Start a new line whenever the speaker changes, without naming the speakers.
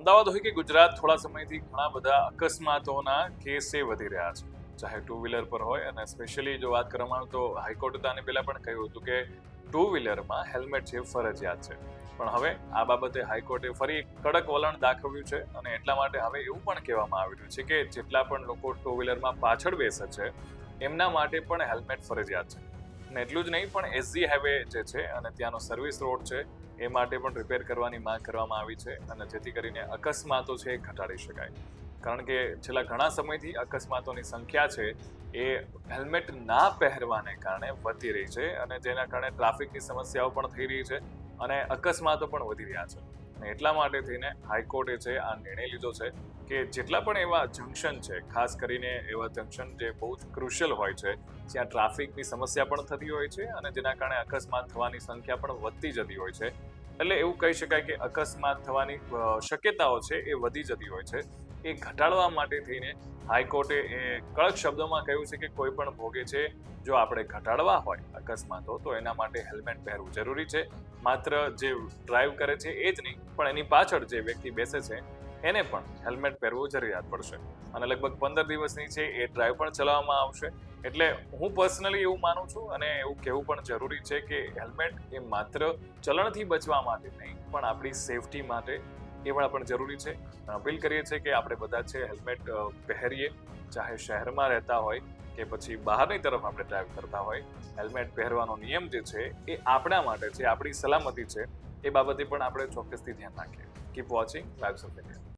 અમદાવાદ હોય કે ગુજરાત, થોડા સમયથી ઘણા બધા અકસ્માતોના કેસ એ વધી રહ્યા છે, ચાહે ટુ વ્હીલર પર હોય. અને સ્પેશિયલી જો વાત કરવામાં આવે તો હાઈકોર્ટે આની પહેલા પણ કહ્યું હતું કે ટુ વ્હીલરમાં હેલ્મેટ છે ફરજિયાત છે. પણ હવે આ બાબતે હાઈકોર્ટે ફરી કડક વલણ દાખવ્યું છે અને એટલા માટે હવે એવું પણ કહેવામાં આવી રહ્યું છે કે જેટલા પણ લોકો ટુ વ્હીલરમાં પાછળ બેસે છે એમના માટે પણ હેલ્મેટ ફરજિયાત છે. અને એટલું જ નહીં, પણ એસજી હાઈવે જે છે અને ત્યાંનો સર્વિસ રોડ છે એ માટે પણ રિપેર કરવાની માંગ કરવામાં આવી છે, અને જેથી કરીને અકસ્માતો છે એ ઘટાડી શકાય. કારણ કે છેલ્લા ઘણા સમયથી અકસ્માતોની સંખ્યા છે એ હેલ્મેટ ના પહેરવાને કારણે વધી રહી છે, અને જેના કારણે ટ્રાફિકની સમસ્યાઓ પણ થઈ રહી છે અને અકસ્માતો પણ વધી રહ્યા છે. અને એટલા માટે થઈને હાઈકોર્ટે છે આ નિર્ણય લીધો છે કે જેટલા પણ એવા જંકશન છે, ખાસ કરીને એવા જંકશન જે બહુ જ ક્રુશિયલ હોય છે, જ્યાં ટ્રાફિકની સમસ્યા પણ થતી હોય છે અને જેના કારણે અકસ્માત થવાની સંખ્યા પણ વધતી જતી હોય છે, એટલે એવું કહી શકાય કે અકસ્માત થવાની શક્યતાઓ છે એ વધી જતી હોય છે, એ ઘટાડવા માટે થઈને હાઈકોર્ટે એ કડક શબ્દોમાં કહ્યું છે કે કોઈ પણ ભોગે છે જો આપણે ઘટાડવા હોય અકસ્માતો તો એના માટે હેલ્મેટ પહેરવું જરૂરી છે. માત્ર જે ડ્રાઈવ કરે છે એ જ નહીં, પણ એની પાછળ જે વ્યક્તિ બેસે છે એને પણ હેલ્મેટ પહેરવું જરૂરિયાત પડશે. અને લગભગ 15 દિવસની છે એ ડ્રાઈવ પણ ચલાવવામાં આવશે. એટલે હું પર્સનલી એવું માનું છું અને એવું કહેવું પણ જરૂરી છે કે હેલ્મેટ એ માત્ર ચલણથી બચવા માટે નહીં, પણ આપણી સેફટી માટે એ પણ જરૂરી છે. અપીલ કરીએ છીએ કે આપણે બધા છે હેલ્મેટ પહેરીએ, ચાહે શહેરમાં રહેતા હોય કે પછી બહારની તરફ આપણે ડ્રાઈવ કરતા હોય. હેલ્મેટ પહેરવાનો નિયમ જે છે એ આપણા માટે છે, આપણી સલામતી છે, એ બાબતે પણ આપણે ચોક્કસથી ધ્યાન રાખીએ. Keep watching lives of India.